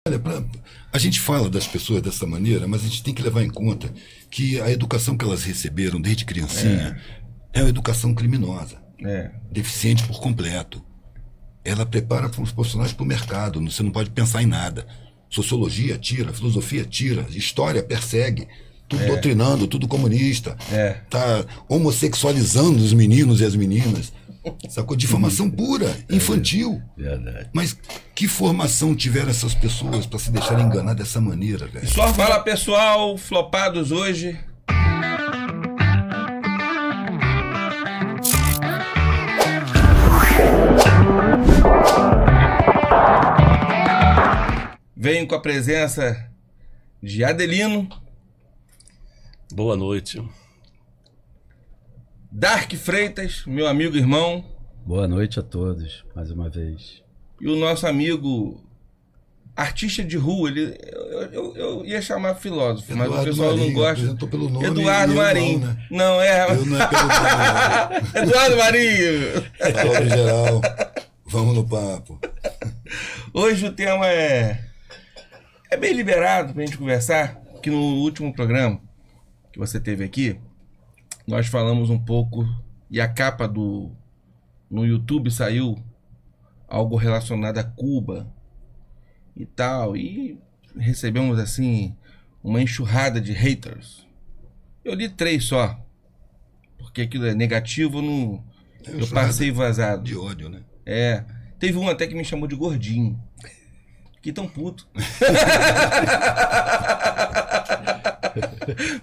Olha, a gente fala das pessoas dessa maneira, mas a gente tem que levar em conta que a educação que elas receberam desde criancinha é uma educação criminosa, deficiente por completo. Ela prepara os profissionais para o mercado, você não pode pensar em nada. Sociologia tira, filosofia tira, história persegue, tudo doutrinando, tudo comunista. Tá homossexualizando os meninos e as meninas. Sacou? Difamação pura, infantil. Verdade. Mas que formação tiveram essas pessoas para se deixarem enganar dessa maneira, velho? Fala, pessoal, flopados hoje. Venho com a presença de Adelino. Boa noite. Dark Freitas, meu amigo e irmão. Boa noite a todos, mais uma vez. E o nosso amigo artista de rua, eu ia chamar filósofo, Eduardo mas o pessoal Marinho, não gosta. apresentou pelo nome Eduardo e eu Marinho. não, né? Não, Eu não é pelo nome. Eduardo Marinho. Salve geral. Vamos no papo. Hoje o tema é bem liberado pra gente conversar, que no último programa que você teve aqui, nós falamos um pouco, e a capa no YouTube saiu algo relacionado a Cuba e tal, e recebemos assim uma enxurrada de haters. Eu li 3 só, porque aquilo é negativo, eu passei vazado. De ódio, né? Teve um até que me chamou de gordinho. Que tão puto.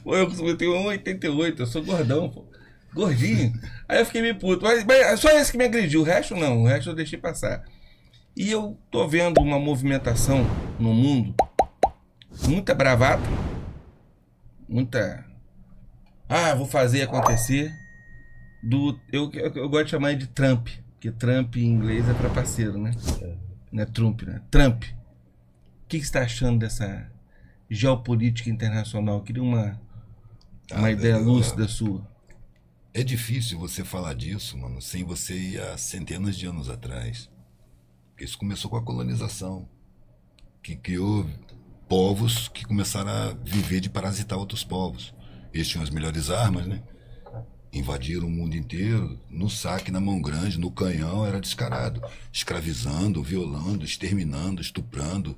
Pô, eu tenho 1,88, eu sou gordão, pô. Gordinho. Aí eu fiquei meio puto. Mas só esse que me agrediu, o resto não. O resto eu deixei passar. E eu tô vendo uma movimentação no mundo, muita bravata, muita... vou fazer acontecer. Eu gosto de chamar de Trump, porque Trump em inglês é pra parceiro, né? Não é Trump, né? Trump. O que você está achando dessa geopolítica internacional? Eu queria uma ideia lúcida sua. É difícil você falar disso, mano, sem você ir há centenas de anos atrás. Porque isso começou com a colonização, que criou povos que começaram a viver de parasitar outros povos. Eles tinham as melhores armas, né? Invadiram o mundo inteiro, no saque, na mão grande, no canhão, era descarado. Escravizando, violando, exterminando, estuprando,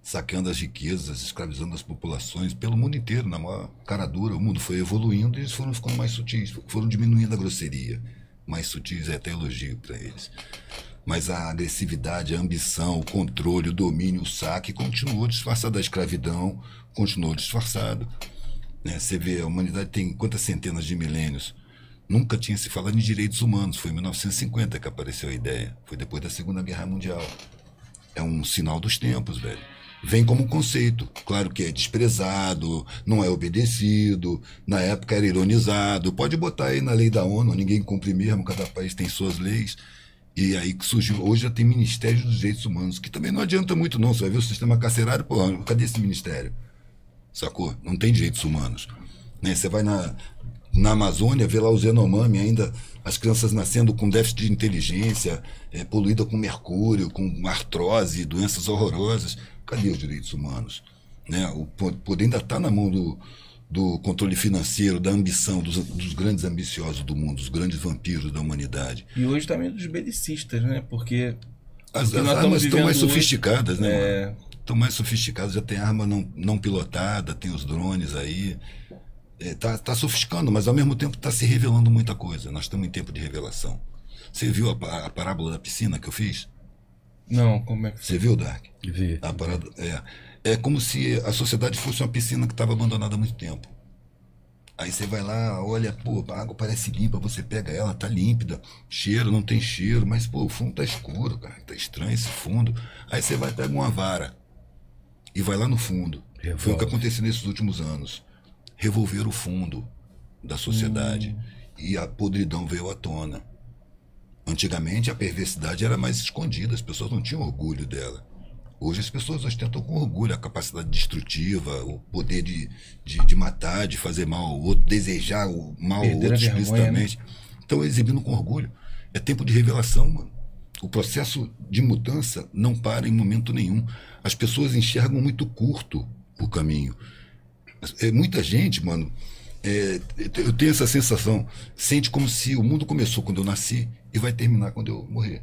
saqueando as riquezas, escravizando as populações pelo mundo inteiro, na maior cara dura. O mundo foi evoluindo e eles foram ficando mais sutis, foram diminuindo a grosseria. Mais sutis é até elogio para eles. Mas a agressividade, a ambição, o controle, o domínio, o saque continuou disfarçado. A escravidão continuou disfarçado. Você vê, a humanidade tem quantas centenas de milênios. Nunca tinha se falado em direitos humanos. Foi em 1950 que apareceu a ideia. Foi depois da Segunda Guerra Mundial. É um sinal dos tempos, velho. Vem como um conceito. Claro que é desprezado, não é obedecido, na época era ironizado. Pode botar aí na lei da ONU, ninguém cumpre mesmo, cada país tem suas leis. E aí que surgiu, hoje já tem Ministério dos Direitos Humanos, que também não adianta muito não. Você vai ver o sistema carcerário, pô, cadê esse ministério? Sacou? Não tem direitos humanos. Você vai na Amazônia, vê lá os Yanomami ainda, as crianças nascendo com déficit de inteligência, poluída com mercúrio, com artrose, doenças horrorosas. Cadê os direitos humanos? O poder ainda está na mão do controle financeiro, da ambição, dos grandes ambiciosos do mundo, dos grandes vampiros da humanidade. E hoje também dos belicistas, né? Porque as armas estão mais sofisticadas, né, mano? Estão mais sofisticadas, já tem arma não pilotada, tem os drones aí. Tá sofisticando, mas ao mesmo tempo está se revelando muita coisa. Nós estamos em tempo de revelação. Você viu a parábola da piscina que eu fiz? Não, como é que... Você viu, Dark? Vi. É como se a sociedade fosse uma piscina que estava abandonada há muito tempo. Aí você vai lá, olha, pô, a água parece limpa, você pega ela, tá límpida, cheiro, não tem cheiro, mas pô, o fundo tá escuro, cara, tá estranho esse fundo. Aí você vai, pega uma vara e vai lá no fundo. Foi o que aconteceu nesses últimos anos. Revolver o fundo da sociedade e a podridão veio à tona. Antigamente a perversidade era mais escondida, as pessoas não tinham orgulho dela. Hoje as pessoas ostentam com orgulho a capacidade destrutiva, o poder de matar, de fazer mal ao outro, desejar o mal ao outro explicitamente. Né? Estão exibindo com orgulho. É tempo de revelação, mano. O processo de mudança não para em momento nenhum. As pessoas enxergam muito curto o caminho. Muita gente, mano, eu tenho essa sensação, sente como se o mundo começou quando eu nasci e vai terminar quando eu morrer.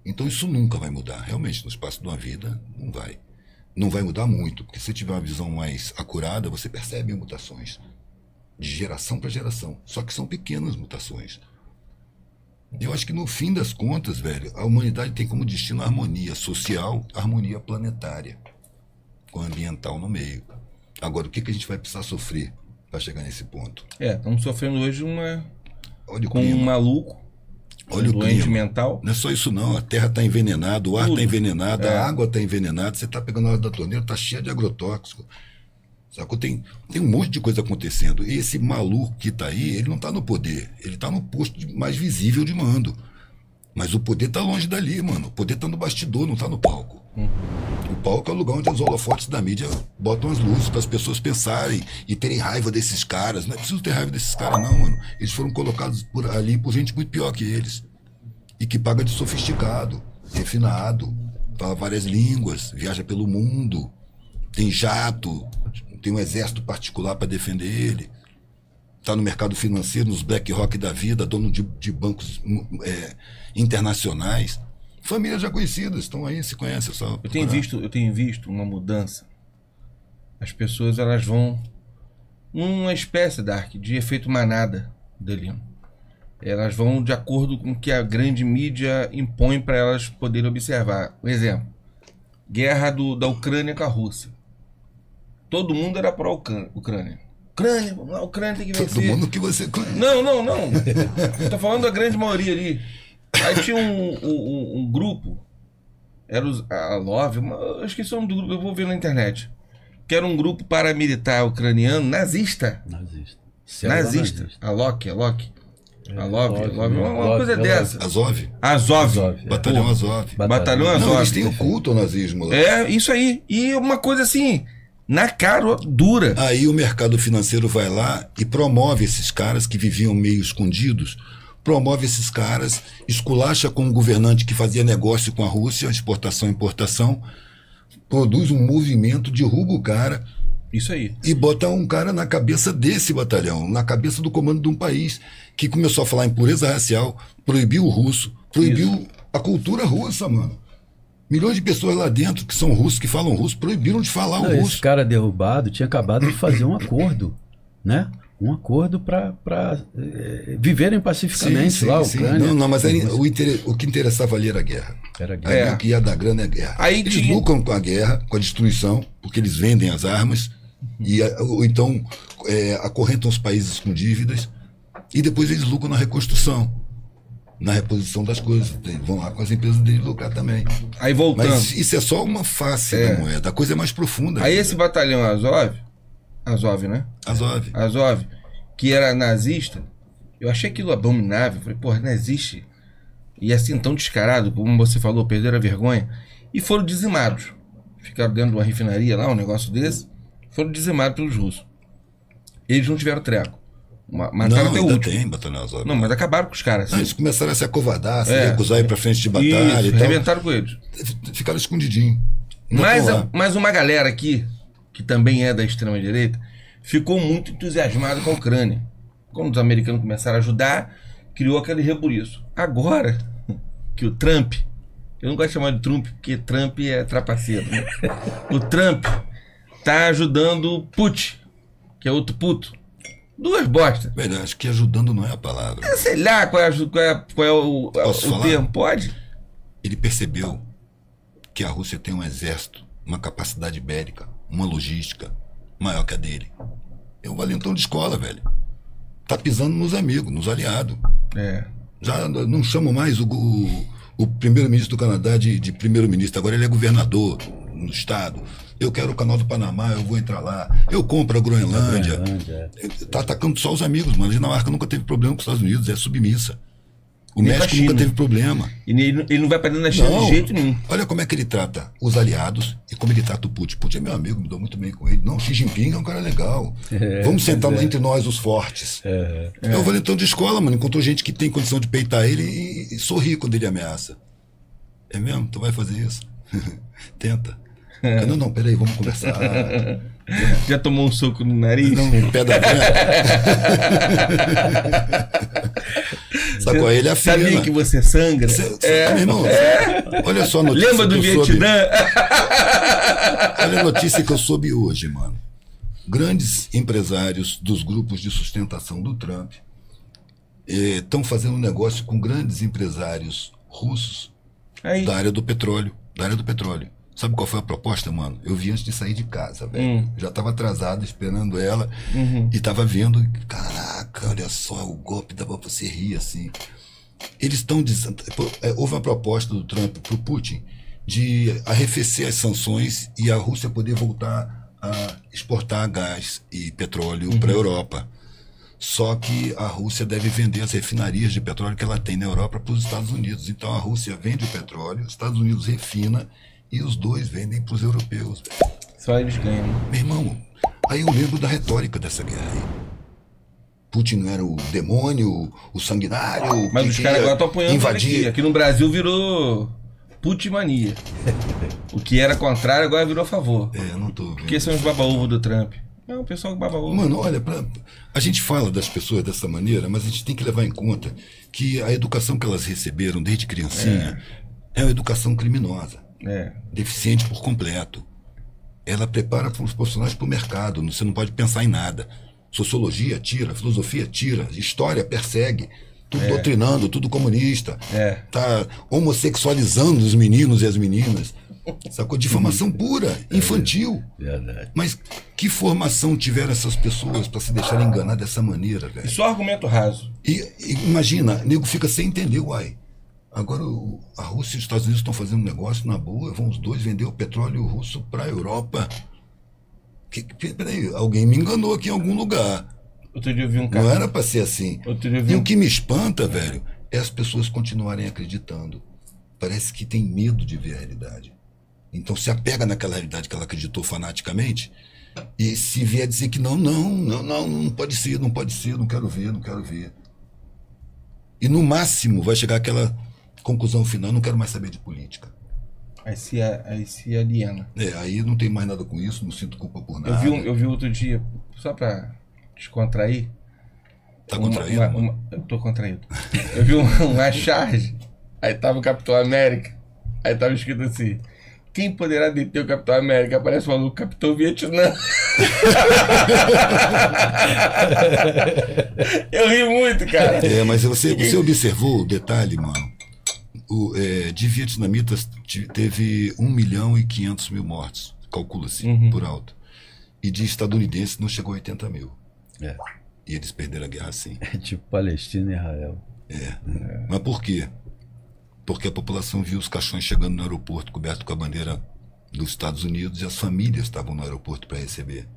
Então isso nunca vai mudar. Realmente, no espaço de uma vida, não vai. Não vai mudar muito, porque se tiver uma visão mais acurada, você percebe mutações de geração para geração. Só que são pequenas mutações. Eu acho que no fim das contas, velho, a humanidade tem como destino a harmonia social, a harmonia planetária, com a ambiental no meio. Agora, o que a gente vai precisar sofrer para chegar nesse ponto? Estamos sofrendo hoje com clima. um maluco, Olha o doente clima. mental. Não é só isso não, a terra está envenenada, o ar está envenenado, a água está envenenada, você está pegando a hora da torneira, está cheia de agrotóxico. Sacou? Tem um monte de coisa acontecendo. E esse maluco que está aí, ele não está no poder, ele está no posto mais visível de mando. Mas o poder está longe dali, mano. O poder está no bastidor, não está no palco. O palco é o lugar onde os holofotes da mídia botam as luzes para as pessoas pensarem e terem raiva desses caras. Não é preciso ter raiva desses caras, não, mano. Eles foram colocados ali por gente muito pior que eles. E que paga de sofisticado, refinado, fala várias línguas, viaja pelo mundo, tem jato, tem um exército particular para defender ele. Está no mercado financeiro, nos BlackRock da vida, dono de bancos internacionais. Famílias já conhecidas, estão aí, se conhecem. Eu tenho visto uma mudança. As pessoas elas vão numa espécie, Dark, de efeito manada dele. Elas vão de acordo com o que a grande mídia impõe para elas poderem observar. Um exemplo, guerra da Ucrânia com a Rússia. Todo mundo era pró-Ucrânia. A Ucrânia tem que vencer. Todo mundo que você conhece. Não. Tô falando da grande maioria ali. Aí tinha um grupo, era a Love, eu esqueci o nome do grupo, eu vou ver na internet. Que era um grupo paramilitar ucraniano nazista. Nazista. A Love, uma coisa dessa. Azov. Batalhão Azov. Batalhão Azov. Não, eles têm o culto ao nazismo lá. É, isso aí. E uma coisa assim, na cara, dura. Aí o mercado financeiro vai lá e promove esses caras que viviam meio escondidos, promove esses caras, esculacha com um governante que fazia negócio com a Rússia, exportação e importação, produz um movimento, derruba o cara. Isso aí. E bota um cara na cabeça desse batalhão, na cabeça do comando de um país que começou a falar em pureza racial, proibiu o russo, proibiu a cultura russa, mano. Milhões de pessoas lá dentro que são russos, que falam russo, proibiram de falar o russo. Esse cara derrubado tinha acabado de fazer um acordo, né? Um acordo para viverem pacificamente lá, a Ucrânia. Não, mas o que interessava ali era a guerra. O que ia dar grana é a guerra. Aí eles lucram com a guerra, com a destruição, porque eles vendem as armas, ou então acorrentam os países com dívidas, e depois eles lucram na reconstrução, na reposição das coisas. Vão lá com as empresas deles lucrar também. Aí voltando. Mas isso é só uma face da moeda, a coisa é mais profunda. Aí esse batalhão Azov, né? Azov, que era nazista, eu achei aquilo abominável. Falei, porra, não existe. E assim, tão descarado, como você falou, perderam a vergonha. E foram dizimados. Ficaram dentro de uma refinaria lá, um negócio desse. Foram dizimados pelos russos. Eles não tiveram treco. Mataram até o último. Tem batalhão Azov. Não, mas acabaram com os caras. Não, eles começaram a se acovardar, se recusar a ir pra frente de batalha e tal. Arrebentaram com eles. Ficaram escondidinhos. Mas uma galera aqui, que também é da extrema-direita, ficou muito entusiasmado com a Ucrânia. Quando os americanos começaram a ajudar, criou aquele rebuliço. Agora que o Trump, eu não gosto de chamar de Trump, porque Trump é trapaceiro, né? O Trump tá ajudando o Putin, que é outro puto. Duas bostas. Verdade, acho que ajudando não é a palavra. Sei lá qual é o termo. Pode? Ele percebeu que a Rússia tem um exército, uma capacidade bélica, uma logística maior que a dele. É um valentão de escola, velho. Tá pisando nos amigos, nos aliados. Já não chamo mais o primeiro-ministro do Canadá de primeiro-ministro. Agora ele é governador no estado. Eu quero o canal do Panamá, eu vou entrar lá. Eu compro a Groenlândia. Tá atacando só os amigos, mano. A Dinamarca nunca teve problema com os Estados Unidos, é submissa. O México nunca teve problema. E ele não vai pra dentro da China de jeito nenhum. Olha como é que ele trata os aliados e como ele trata o Putin. Putin é meu amigo, me dou muito bem com ele. Não, Xi Jinping é um cara legal. Vamos sentar entre nós, os fortes. É o valentão de escola, mano. Encontrou gente que tem condição de peitar ele e sorri quando ele ameaça. É mesmo? Tu vai fazer isso? Tenta. Não, peraí, vamos conversar. Já tomou um soco no nariz? Não, pé da vela. Sabe qual é? Ele afina. Sabia que você sangra? Meu irmão, olha só a notícia. Lembra do Vietnã? Olha a notícia que eu soube hoje, mano. Grandes empresários dos grupos de sustentação do Trump estão fazendo um negócio com grandes empresários russos da área do petróleo. Sabe qual foi a proposta, mano? Eu vi antes de sair de casa, velho. Já estava atrasado, esperando ela. E tava vendo. Caraca, olha só, o golpe dava pra você rir, assim. Eles estão dizendo... Houve uma proposta do Trump pro Putin de arrefecer as sanções e a Rússia poder voltar a exportar gás e petróleo para a Europa. Só que a Rússia deve vender as refinarias de petróleo que ela tem na Europa para os Estados Unidos. Então a Rússia vende o petróleo, os Estados Unidos refina e os dois vendem para os europeus. Só eles ganham. Meu irmão, aí eu lembro da retórica dessa guerra aí. Putin não era o demônio, o sanguinário. Mas os caras agora estão apoiando invadir. Aqui no Brasil virou Putinmania. O que era contrário agora virou a favor. Eu não tô vendo. Porque são os baba-ovo do Trump. É o pessoal que baba-ovo. Mano, olha, a gente fala das pessoas dessa maneira, mas a gente tem que levar em conta que a educação que elas receberam desde criancinha é uma educação criminosa. Deficiente por completo. Ela prepara os profissionais para o mercado. Você não pode pensar em nada. Sociologia tira, filosofia tira, história persegue. Tudo doutrinando, tudo comunista. Tá homossexualizando os meninos e as meninas. Sacou? Difamação pura, infantil. Verdade. Mas que formação tiveram essas pessoas para se deixarem enganar dessa maneira, velho? E só argumento raso. E imagina, nego fica sem entender, uai. Agora a Rússia e os Estados Unidos estão fazendo um negócio na boa, vão os dois vender o petróleo russo para a Europa. Peraí, alguém me enganou aqui em algum lugar. Outro dia eu vi um cara. Não era para ser assim. E o que me espanta, velho, é as pessoas continuarem acreditando. Parece que tem medo de ver a realidade. Então se apega naquela realidade que ela acreditou fanaticamente e se vier dizer que não pode ser, não quero ver. E no máximo vai chegar aquela conclusão final, não quero mais saber de política. Aí se aliena. Aí não tem mais nada com isso, não sinto culpa por nada. Eu vi outro dia, só pra descontrair. Tá contraído? Eu tô contraído. Eu vi uma charge, aí tava o Capitão América, aí tava escrito assim: quem poderá deter o Capitão América? Aparece o maluco, Capitão Vietnã. Eu ri muito, cara. Mas você observou o detalhe, mano? De vietnamitas teve 1.500.000 mortos, calcula-se, por alto. E de estadunidenses não chegou a 80 mil. E eles perderam a guerra assim. É tipo Palestina e Israel. Mas por quê? Porque a população viu os caixões chegando no aeroporto coberto com a bandeira dos Estados Unidos e as famílias estavam no aeroporto para receber.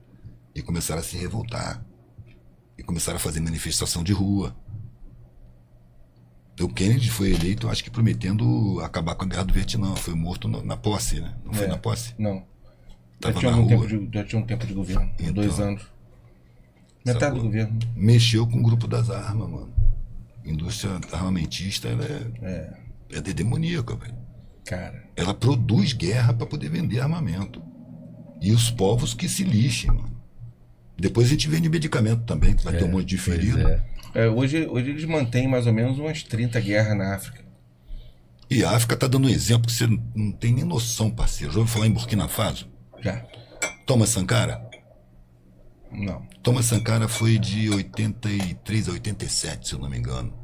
E começaram a se revoltar. E começaram a fazer manifestação de rua. O Kennedy foi eleito, acho que prometendo acabar com a guerra do Vietnã. Foi morto na posse, né? Não foi na posse? Não. Tava na rua. Já tinha um tempo de governo. Então, 2 anos. Metade do governo. Mexeu com o grupo das armas, mano. A indústria armamentista, ela é demoníaca, velho. Cara. Ela produz guerra para poder vender armamento. E os povos que se lixem, mano. Depois a gente vende medicamento também, que vai ter um monte de ferido. Hoje eles mantêm mais ou menos umas 30 guerras na África. E a África tá dando um exemplo que você não tem nem noção, parceiro. Já ouviu falar em Burkina Faso? Já. Thomas Sankara? Não. Thomas Sankara foi de 83 a 87, se eu não me engano.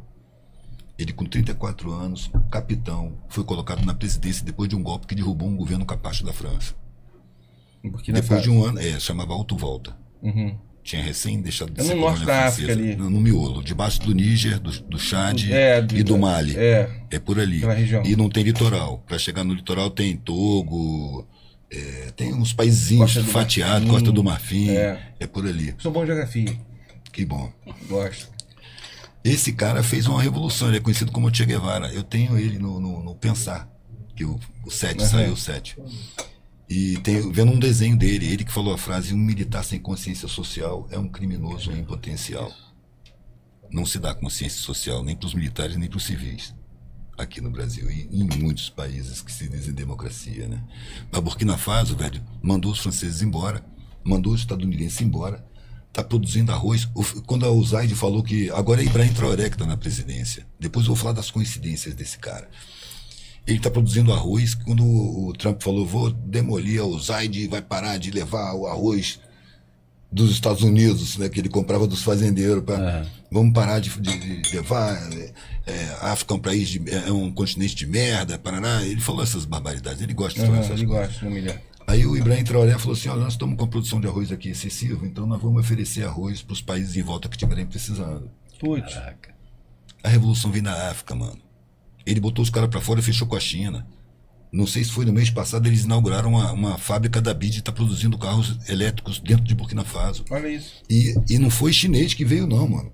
Ele, com 34 anos, capitão, foi colocado na presidência depois de um golpe que derrubou um governo capacho da França. Depois de um ano, chamava Alto Volta. Tinha recém deixado de ser no norte da África ali. No miolo, debaixo do Níger, do Chad e do Mali. É por ali. E não tem litoral. Para chegar no litoral tem Togo, tem uns paizinhos fatiados, Costa do Marfim. É por ali. Sou bom em geografia. Que bom. Gosto. Esse cara fez uma revolução, ele é conhecido como Che Guevara. Eu tenho ele no Pensar, que o 7 saiu o 7. E vendo um desenho dele, ele que falou a frase: um militar sem consciência social é um criminoso em potencial. Não se dá consciência social nem para os militares nem para os civis. aqui no Brasil e em muitos países que se dizem democracia, né? Mas Burkina Faso, velho, mandou os franceses embora, mandou os estadunidenses embora, está produzindo arroz. Quando o Zaid falou que agora é Ibrahim Traoré que está na presidência, depois eu vou falar das coincidências desse cara. Ele está produzindo arroz. Quando o Trump falou, vou demolir o Zaid e vai parar de levar o arroz dos Estados Unidos, né, que ele comprava dos fazendeiros, vamos parar de levar, a África é um país é um continente de merda, Paraná. Ele falou essas barbaridades, ele gosta de falar essas ele coisas. gosta, não me lembro. Aí o Ibrahim Traoré falou assim, nós estamos com a produção de arroz aqui excessiva, então nós vamos oferecer arroz para os países em volta que estiverem precisando. Putz. Caraca. A revolução vem da África, mano. Ele botou os caras para fora e fechou com a China. Não sei se foi no mês passado, eles inauguraram uma fábrica da BYD e está produzindo carros elétricos dentro de Burkina Faso. Olha isso. E não foi chinês que veio, não, mano.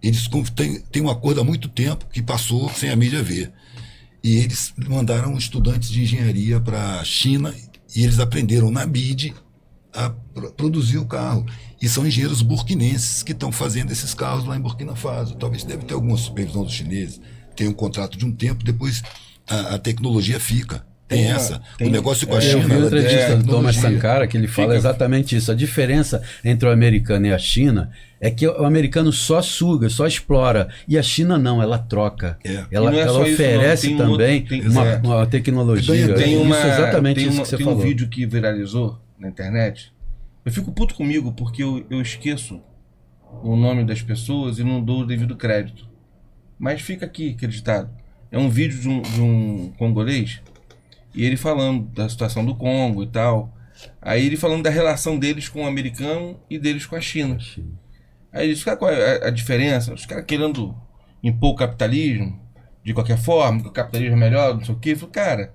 Eles têm um acordo há muito tempo que passou sem a mídia ver. E eles mandaram estudantes de engenharia para a China e eles aprenderam na BYD a produzir o carro. E são engenheiros burkinenses que estão fazendo esses carros lá em Burkina Faso. Talvez deve ter alguma supervisão dos chineses. Tem um contrato de um tempo, depois a tecnologia fica. Tem essa. O negócio com a China. Eu vi outra entrevista do Thomas tecnologia. Sankara que ele fala exatamente isso. A diferença entre o americano e a China é que o americano só suga, só explora. E a China não, ela troca. É. Ela E não é só isso, oferece não. Tem também uma tecnologia. Tem Isso é exatamente isso que você tem falou. um vídeo que viralizou na internet. Eu fico puto comigo porque eu esqueço o nome das pessoas e não dou o devido crédito. Mas fica aqui acreditado. É um vídeo de um congolês e ele falando da situação do Congo e tal. Aí ele falando da relação deles com o americano e deles com a China. Aí ele disse, qual é a diferença? Os caras querendo impor o capitalismo de qualquer forma, que o capitalismo é melhor, não sei o quê. Eu falei, cara,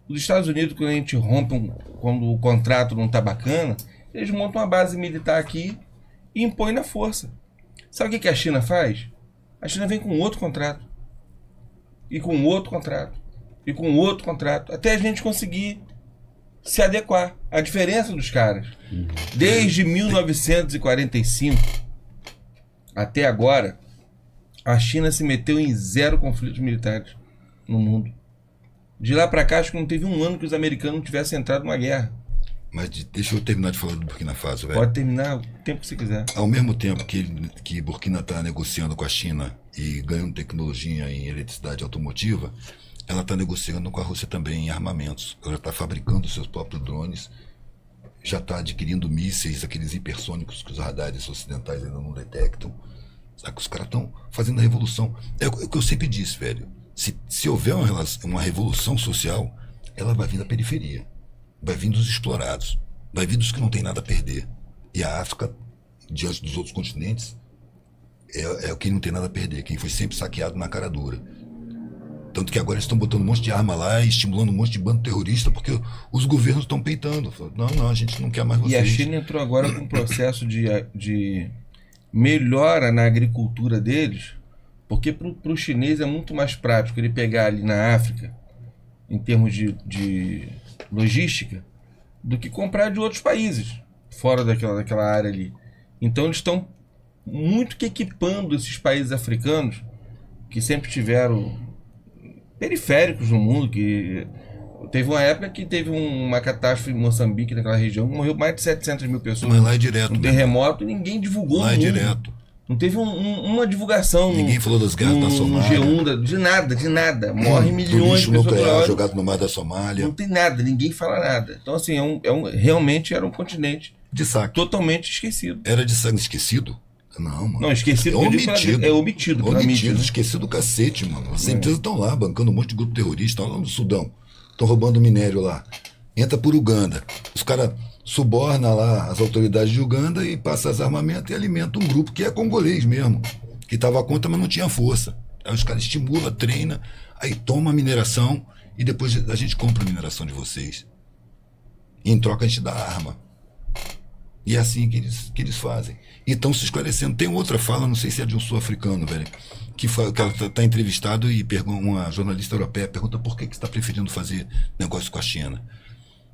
os Estados Unidos, quando a gente rompe, quando o contrato não tá bacana, eles montam uma base militar aqui e impõem na força. Sabe o que a China faz? A China vem com outro contrato. E com outro contrato. E com outro contrato. Até a gente conseguir se adequar. A diferença dos caras. Desde 1945 até agora, a China se meteu em 0 conflitos militares no mundo. De lá pra cá, acho que não teve um ano que os americanos não tivessem entrado numa guerra. Mas deixa eu terminar de falar do Burkina Faso, velho. Pode terminar o tempo que você quiser. Ao mesmo tempo que Burkina está negociando com a China e ganhando tecnologia em eletricidade automotiva, ela está negociando com a Rússia também em armamentos. Ela está fabricando seus próprios drones, já está adquirindo mísseis, aqueles hipersônicos que os radares ocidentais ainda não detectam. Sabe? Os caras estão fazendo a revolução. É o que eu sempre disse, velho. Se houver uma revolução social, ela vai vir da periferia. Vai vir dos explorados, vai vir dos que não tem nada a perder. E a África, diante dos outros continentes, é quem não tem nada a perder, quem foi sempre saqueado na cara dura. Tanto que agora eles estão botando um monte de arma lá e estimulando um monte de bando terrorista, porque os governos estão peitando. Não, a gente não quer mais vocês. E a China entrou agora com um processo de melhora na agricultura deles, porque para o chinês é muito mais prático ele pegar ali na África, em termos de logística, do que comprar de outros países fora daquela área ali. Então eles estão muito que equipando esses países africanos que sempre tiveram periféricos no mundo, que teve uma época que teve uma catástrofe em Moçambique, naquela região, morreu mais de 700 mil pessoas. Mas lá é direto. Um terremoto e ninguém divulgou. Lá é direto. Não teve uma divulgação. Ninguém falou das guerras da Somália. G1, de nada. Morre milhões de pessoas nuclear jogado no mar da Somália. Não tem nada, ninguém fala nada. Então, assim, realmente era um continente de saque. Totalmente esquecido. Era de sangue esquecido? Não, mano. Não, esquecido. É omitido. Omitido, esquecido do cacete, mano. As empresas estão lá, bancando um monte de grupo terrorista, estão lá no Sudão. Estão roubando minério lá. Entra por Uganda. Os caras subornam lá as autoridades de Uganda e passam as armamentos e alimentam um grupo que é congolês mesmo, que estava contra, mas não tinha força. Aí os caras estimulam, treinam, aí toma a mineração e depois a gente compra a mineração de vocês. E em troca a gente dá arma. E é assim que eles fazem. E estão se esclarecendo. Tem outra fala, não sei se é de um sul-africano, velho, que ela está entrevistado e uma jornalista europeia pergunta por que você está preferindo fazer negócio com a China.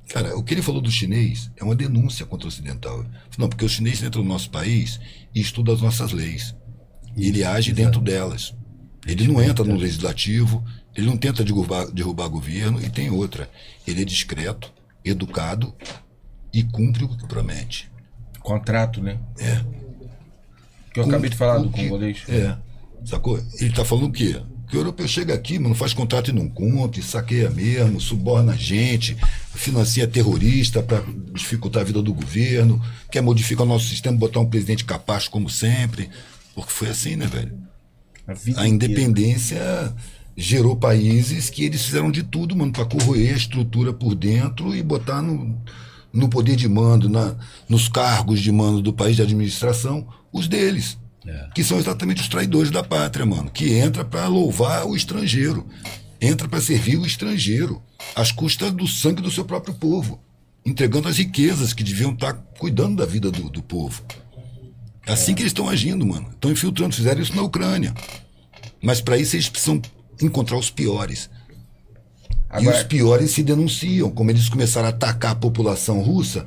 Cara, o que ele falou do chinês é uma denúncia contra o ocidental. Não, porque o chinês entra no nosso país e estuda as nossas leis. E ele age dentro delas. Ele não entra no legislativo, ele não tenta derrubar governo, e tem outra. Ele é discreto, educado e cumpre o que promete. Contrato, né? É. Que eu acabei de falar do congolês. É. Sacou? Ele tá falando o quê? Que o europeu chega aqui, mano, faz contrato e não cumpre, saqueia mesmo, suborna a gente, financia terrorista para dificultar a vida do governo, quer modificar o nosso sistema, botar um presidente capaz como sempre. Porque foi assim, né, velho? A independência gerou países que eles fizeram de tudo, mano, para corroer a estrutura por dentro e botar no poder de mando, nos cargos de mando do país de administração, os deles. Que são exatamente os traidores da pátria, mano. Que entra para louvar o estrangeiro. Entra para servir o estrangeiro. Às custas do sangue do seu próprio povo. Entregando as riquezas que deviam estar cuidando da vida do povo. É assim que eles estão agindo, mano. Estão infiltrando. Fizeram isso na Ucrânia. Mas para isso eles precisam encontrar os piores. Agora... E os piores se denunciam. Como eles começaram a atacar a população russa...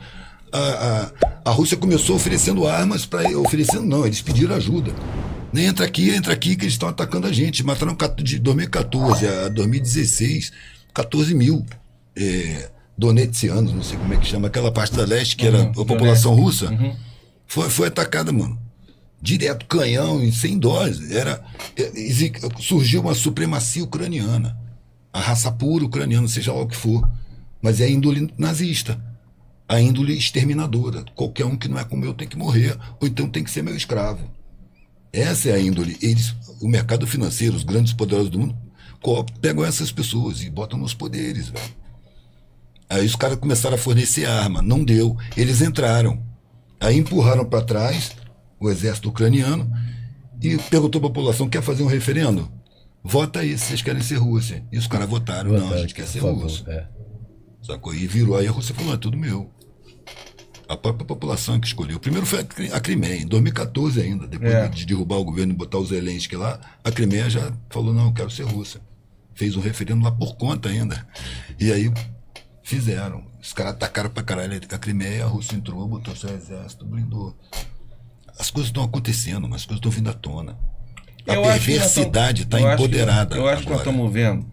A Rússia começou oferecendo armas para... Oferecendo não, eles pediram ajuda. Entra aqui que eles estão atacando a gente. Mataram de 2014 a 2016 14 mil donetskianos, não sei como é que chama, aquela parte da leste que era a população russa. Foi atacada, mano. Direto, canhão, e sem dose. Surgiu uma supremacia ucraniana. A raça pura ucraniana, seja lá o que for. Mas é a índole nazista. A índole exterminadora. Qualquer um que não é como eu tem que morrer, ou então tem que ser meu escravo. Essa é a índole. O mercado financeiro, os grandes poderosos do mundo, pegam essas pessoas e botam nos poderes, velho. Aí os caras começaram a fornecer arma. Não deu. Eles entraram. Aí empurraram para trás o exército ucraniano e perguntou à população: quer fazer um referendo? Vota aí se vocês querem ser Rússia. E os caras votaram. Não, a gente quer ser Rússia. Sacou? E virou. Aí a Rússia falou: é tudo meu. A própria população que escolheu. Primeiro foi a Crimeia, em 2014 ainda. Depois de derrubar o governo e botar o Zelensky lá, a Crimeia já falou: não, eu quero ser Rússia. Fez um referendo lá por conta ainda. E aí fizeram. Os caras atacaram pra caralho a Crimeia, a Rússia entrou, botou seu exército, blindou. As coisas estão acontecendo, mas as coisas estão vindo à tona. A perversidade está empoderada. Eu acho que nós estamos vendo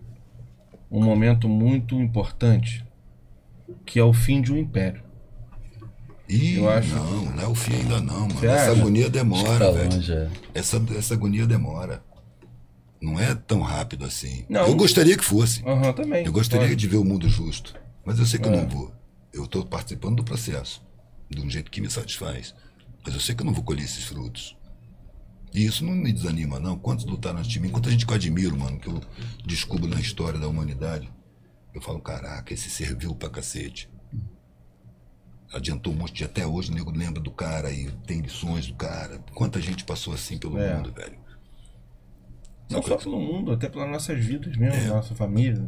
um momento muito importante, que é o fim de um império. Eu acho... Não é o fim ainda não, mano. Essa agonia demora, velho. Essa agonia demora. Não é tão rápido assim. Não. Eu gostaria que fosse. Também. Eu gostaria de ver o mundo justo. Mas eu sei que eu não vou. Eu estou participando do processo, de um jeito que me satisfaz. Mas eu sei que eu não vou colher esses frutos. E isso não me desanima, não. Quantos lutaram antes de mim? Quanta gente que eu admiro, mano, que eu descubro na história da humanidade. Eu falo: caraca, esse serviu pra cacete. Adiantou um monte de... Até hoje o nego lembra do cara e tem lições do cara. Quanta gente passou assim pelo mundo, velho. Não só pelo mundo, até pelas nossas vidas mesmo, nossa família,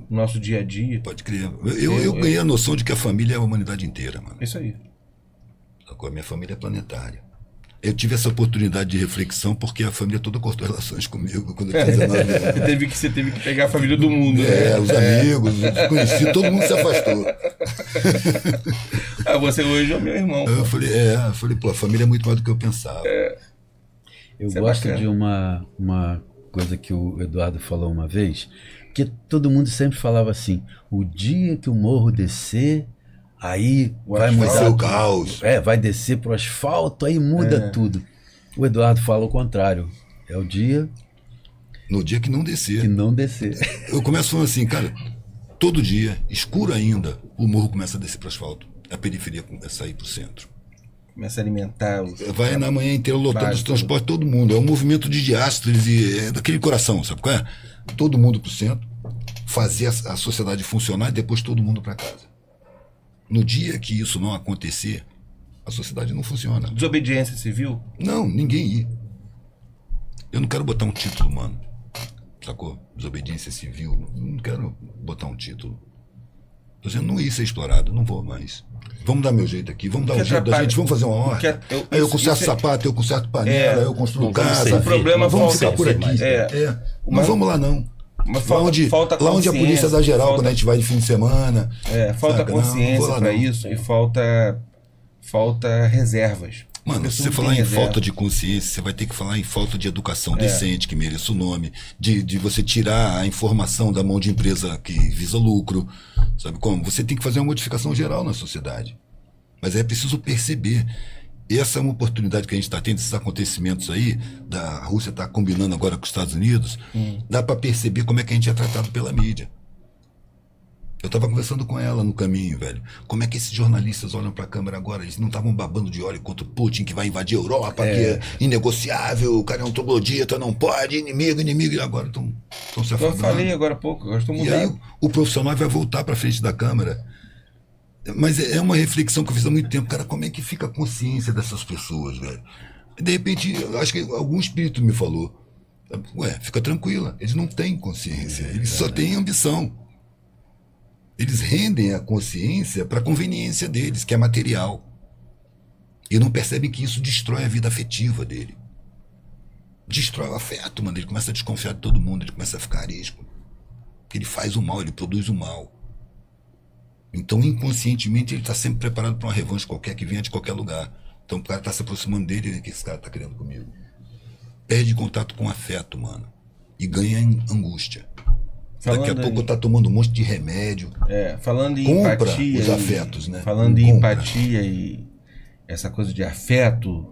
nosso dia a dia. Pode crer. Eu ganhei a noção de que a família é a humanidade inteira, mano. Isso aí. A minha família é planetária. Eu tive essa oportunidade de reflexão porque a família toda cortou relações comigo quando eu tinha 19 anos. Você teve que pegar a família do mundo. Os amigos, os desconhecidos, todo mundo se afastou. Você hoje é meu irmão. Eu falei, pô, a família é muito mais do que eu pensava. Eu gosto de uma coisa que o Eduardo falou uma vez, que todo mundo sempre falava assim: o dia que o morro descer, aí vai mudar o caos. Vai descer pro asfalto, aí muda tudo. O Eduardo fala o contrário. É o dia... No dia que não descer. Eu começo falando assim, cara, todo dia, escuro ainda, o morro começa a descer pro asfalto. A periferia começa a ir pro centro. Começa a alimentar os... Vai na manhã inteira lotando os transportes, todo mundo. É um movimento de diástase e daquele coração, sabe qual é? Todo mundo pro centro, fazer a sociedade funcionar e depois todo mundo para casa. No dia que isso não acontecer, a sociedade não funciona. Desobediência civil? Não, ninguém ir. Eu não quero botar um título, mano. Sacou? Desobediência civil. Não quero botar um título. Tô dizendo, não ia ser explorado, não vou mais. Vamos dar meu jeito aqui, vamos dar o jeito da gente, vamos fazer uma horta. Aí eu conserto sapato, eu conserto panela, eu construo casa. O problema vamos ficar por aqui. Não vamos lá, não. Mas lá onde a polícia dá geral quando a gente vai de fim de semana. Falta consciência para isso e falta reservas. Mano, se você falar em falta de consciência, você vai ter que falar em falta de educação decente, que mereça o nome, de você tirar a informação da mão de empresa que visa lucro, sabe como? Você tem que fazer uma modificação geral na sociedade. Mas é preciso perceber. Essa é uma oportunidade que a gente está tendo, esses acontecimentos aí, da Rússia está combinando agora com os Estados Unidos, dá para perceber como é que a gente é tratado pela mídia. Eu tava conversando com ela no caminho, velho. Como é que esses jornalistas olham pra câmera agora? Eles não estavam babando de óleo contra o Putin, que vai invadir a Europa, que é inegociável, o cara é um troglodita, não pode, inimigo, e agora estão se afogando. Eu falei agora há pouco, eu estou mudando. E aí o profissional vai voltar pra frente da câmera. Mas é uma reflexão que eu fiz há muito tempo. Cara, como é que fica a consciência dessas pessoas, velho? De repente, eu acho que algum espírito me falou. Ué, fica tranquila, eles não têm consciência, eles só têm ambição. Eles rendem a consciência para a conveniência deles, que é material. E não percebem que isso destrói a vida afetiva dele. Destrói o afeto, mano. Ele começa a desconfiar de todo mundo, ele começa a ficar arisco. Porque ele faz o mal, ele produz o mal. Então, inconscientemente, ele está sempre preparado para uma revanche qualquer que venha de qualquer lugar. Então, o cara está se aproximando dele, o que esse cara está querendo comigo? Perde contato com o afeto, mano. E ganha angústia. Daqui a pouco tá tomando um monte de remédio. Falando em compra empatia. Os afetos, né? Falando em empatia e essa coisa de afeto,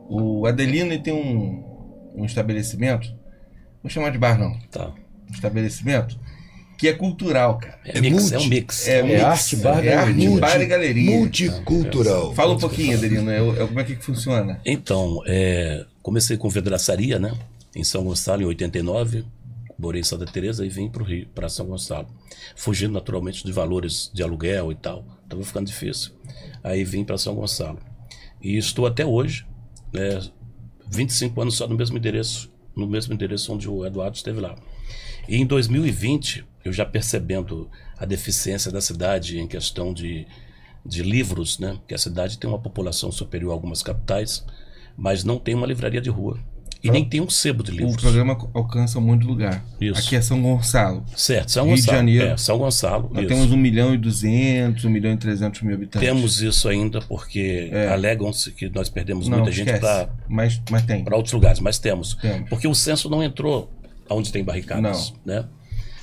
o Adelino tem um estabelecimento, vou chamar de bar não. Tá. Um estabelecimento que é cultural, cara. É um mix. É arte, bar, bar e galeria. Multicultural. Fala um pouquinho, Adelino, como é que funciona? Então, comecei com vidraçaria, né? Em São Gonçalo, em 89. Morei em Santa Teresa e vim para o Rio, para São Gonçalo. Fugindo naturalmente de valores de aluguel e tal. Estava ficando difícil. Aí vim para São Gonçalo. E estou até hoje, 25 anos só no mesmo endereço onde o Eduardo esteve lá. E em 2020, eu já percebendo a deficiência da cidade em questão de livros, né? Que a cidade tem uma população superior a algumas capitais, mas não tem uma livraria de rua. E nem tem um sebo de livros. O programa alcança muito lugar. Isso. Aqui é São Gonçalo. Certo, São Rio Gonçalo. de Janeiro. São Gonçalo. Nós temos 1.200.000, 1.300.000 habitantes. Temos isso ainda porque alegam-se que nós perdemos muita gente mas tem. para outros lugares, mas temos. Porque o censo não entrou onde tem barricadas. Não. Né?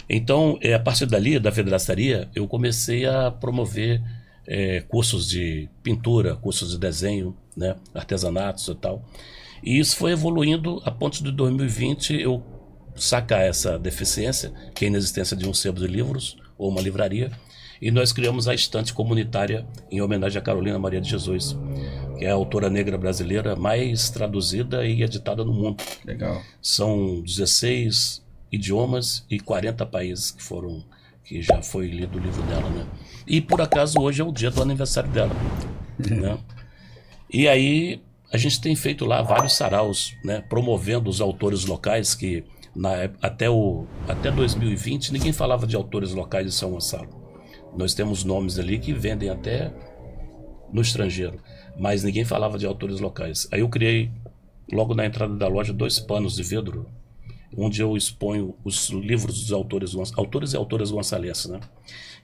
Então, a partir dali, da vidraçaria, eu comecei a promover cursos de pintura, cursos de desenho, né? Artesanatos e tal. E isso foi evoluindo a ponto de 2020 eu sacar essa deficiência, que é a inexistência de um sebo de livros ou uma livraria, e nós criamos a estante comunitária em homenagem a Carolina Maria de Jesus, que é a autora negra brasileira mais traduzida e editada no mundo. Legal. São 16 idiomas e 40 países que já foi lido o livro dela, né? E por acaso hoje é o dia do aniversário dela, né? E aí a gente tem feito lá vários saraus, né, promovendo os autores locais que até 2020 ninguém falava de autores locais de São Gonçalo. Nós temos nomes ali que vendem até no estrangeiro, mas ninguém falava de autores locais. Aí eu criei, logo na entrada da loja, 2 panos de vidro, onde eu exponho os livros dos autores e autoras gonçalenses, né?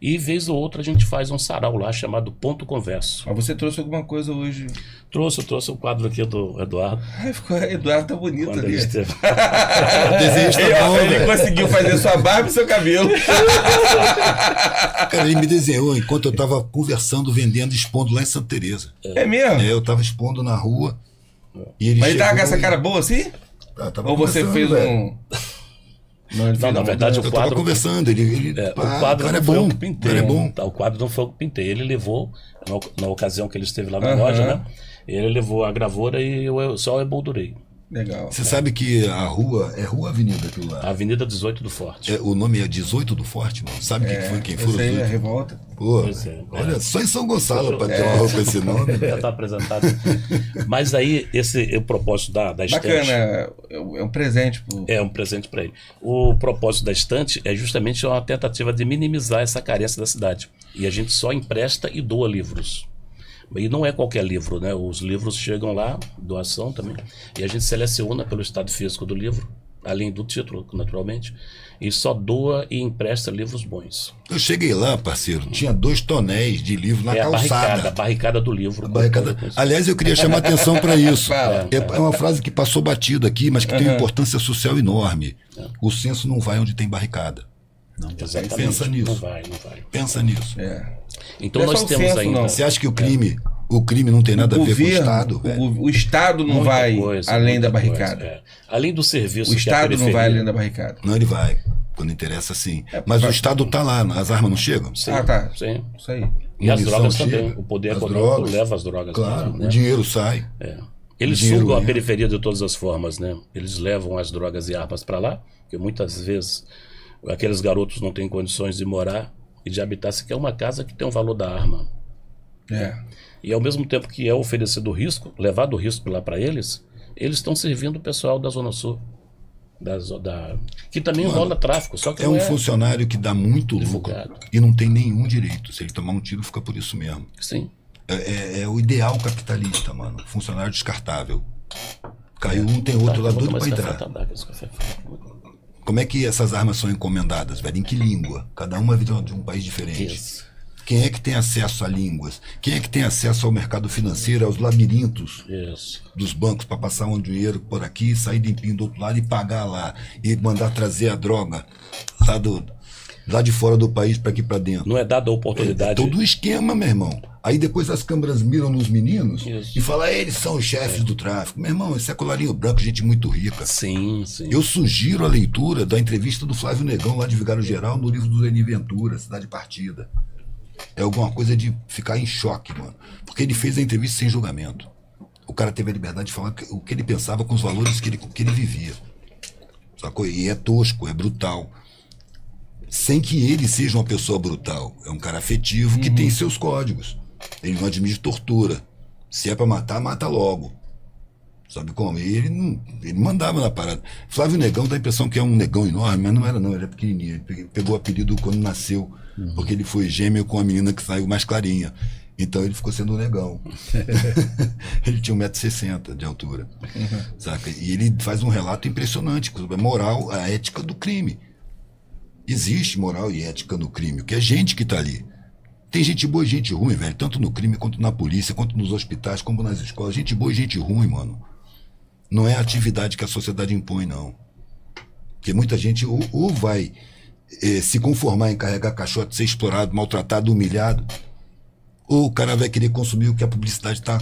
E vez ou outra a gente faz um sarau lá chamado Ponto Converso. Mas você trouxe alguma coisa hoje? Trouxe o quadro aqui do Eduardo. Eduardo tá bonito Quando ali. ele esteve... Ele conseguiu fazer sua barba e seu cabelo. Cara, ele me desenhou enquanto eu tava conversando, vendendo, expondo lá em Santa Teresa. É mesmo? Eu tava expondo na rua. E ele Mas ele tava com essa cara boa assim? Ou você fez velho. Não, na verdade, o quadro... Eu tava conversando, o quadro cara não foi é bom, eu que pintei. cara é bom. O quadro não foi eu que pintei. Ele levou, na ocasião que ele esteve lá na loja, né? Ele levou a gravura e eu só emoldurei. Legal. Você sabe que a rua é Rua Avenida aquilo lá. Avenida 18 do Forte. O nome é 18 do Forte, mano. Sabe quem foi? Essa aí é a revolta. Pô, olha, só em São Gonçalo para ter uma rua com esse nome. Já está apresentado. Mas aí, o propósito da estante... Bacana, é um presente. É um presente para ele. O propósito da estante é justamente uma tentativa de minimizar essa carência da cidade. E a gente só empresta e doa livros. E não é qualquer livro, né? Os livros chegam lá, doação também, e a gente seleciona pelo estado físico do livro, além do título, naturalmente, e só doa e empresta livros bons. Eu cheguei lá, parceiro, tinha 2 tonéis de livro na calçada. A barricada do livro. Aliás, eu queria chamar atenção para isso. É uma frase que passou batido aqui, mas que tem uma importância social enorme. O censo não vai onde tem barricada. Não, exatamente. Pensa nisso. Não vai. Pensa nisso. Então nós temos censo, ainda... Você acha que o crime não tem nada a ver com o Estado? O Estado não vai além da barricada. Além do serviço. O Estado não vai além da barricada. Não, ele vai. Quando interessa, sim. Mas o Estado está lá, as armas não chegam? Sim, tá. Sim. Isso aí. E as drogas chega, também. O poder econômico leva as drogas. Claro, também, né? O dinheiro sai. Eles sugam a periferia de todas as formas, né? Eles levam as drogas e armas para lá, porque muitas vezes aqueles garotos não têm condições de morar e de habitar sequer uma casa que tem o valor da arma. E ao mesmo tempo que é oferecido o risco, levado o risco lá para eles estão servindo o pessoal da Zona Sul. Que também rola tráfico. Só que é um funcionário que dá muito lucro e não tem nenhum direito. Se ele tomar um tiro, fica por isso mesmo. Sim. É o ideal capitalista, mano. Funcionário descartável. Caiu um, tem outro lá doido pra entrar. Como é que essas armas são encomendadas, velho? Em que língua? Cada uma de um país diferente. Isso. Quem é que tem acesso a línguas? Quem é que tem acesso ao mercado financeiro, aos labirintos dos bancos para passar um dinheiro por aqui, sair limpinho do outro lado e pagar lá? E mandar trazer a droga lá de fora do país para aqui para dentro. Não é dada a oportunidade. É todo o esquema, meu irmão. Aí depois as câmeras miram nos meninos e falam, eles são os chefes do tráfico. Meu irmão, esse é colarinho branco, gente muito rica. Sim. Eu sugiro a leitura da entrevista do Flávio Negão, lá de Vigário Geral, no livro do Eni Ventura, Cidade Partida. É alguma coisa de ficar em choque, mano. Porque ele fez a entrevista sem julgamento. O cara teve a liberdade de falar o que ele pensava com os valores que ele vivia. Sacou? E é tosco, é brutal. Sem que ele seja uma pessoa brutal. É um cara afetivo que tem seus códigos. Ele não admite tortura. Se é pra matar, mata logo. Sabe como? E ele mandava na parada. Flávio Negão dá a impressão que é um negão enorme, mas não era não, ele era pequenininho. Ele pegou o apelido quando nasceu, porque ele foi gêmeo com a menina que saiu mais clarinha. Então ele ficou sendo um negão. Ele tinha 1,60 m de altura. Saca? E ele faz um relato impressionante sobre a moral, a ética do crime. Existe moral e ética no crime, que é gente que está ali. Tem gente boa e gente ruim, velho. Tanto no crime, quanto na polícia, quanto nos hospitais, como nas escolas. Gente boa e gente ruim, mano. Não é a atividade que a sociedade impõe, não. Porque muita gente ou vai se conformar em carregar caixote, ser explorado, maltratado, humilhado, ou o cara vai querer consumir o que a publicidade está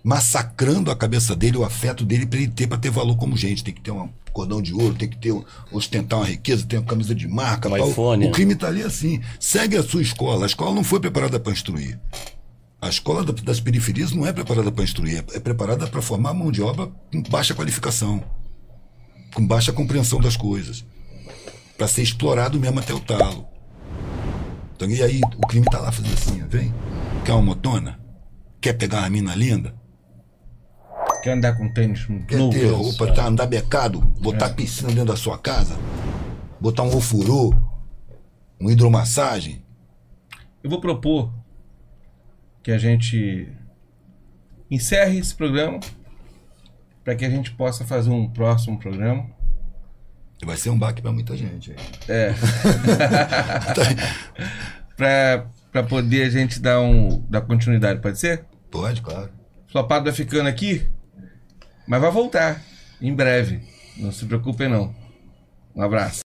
massacrando a cabeça dele, o afeto dele, para ter valor como gente. Tem que ter um cordão de ouro, tem que ter ostentar uma riqueza, tem uma camisa de marca. iPhone, o crime está ali assim. Segue a sua escola. A escola não foi preparada para instruir. A escola das periferias não é preparada para instruir, é preparada para formar mão de obra com baixa qualificação, com baixa compreensão das coisas, para ser explorado mesmo até o talo. Então, e aí o crime está lá fazendo assim, vem? Quer uma motona? Quer pegar uma mina linda? Quer andar com tênis novo? Quer ter roupa, andar becado, botar piscina dentro da sua casa, botar um ofurô, uma hidromassagem? Eu vou propor que a gente encerre esse programa para que a gente possa fazer um próximo programa. Vai ser um baque para muita gente. Para poder a gente dar continuidade, pode ser? Pode, claro. Flopado vai ficando aqui, mas vai voltar em breve. Não se preocupem não. Um abraço.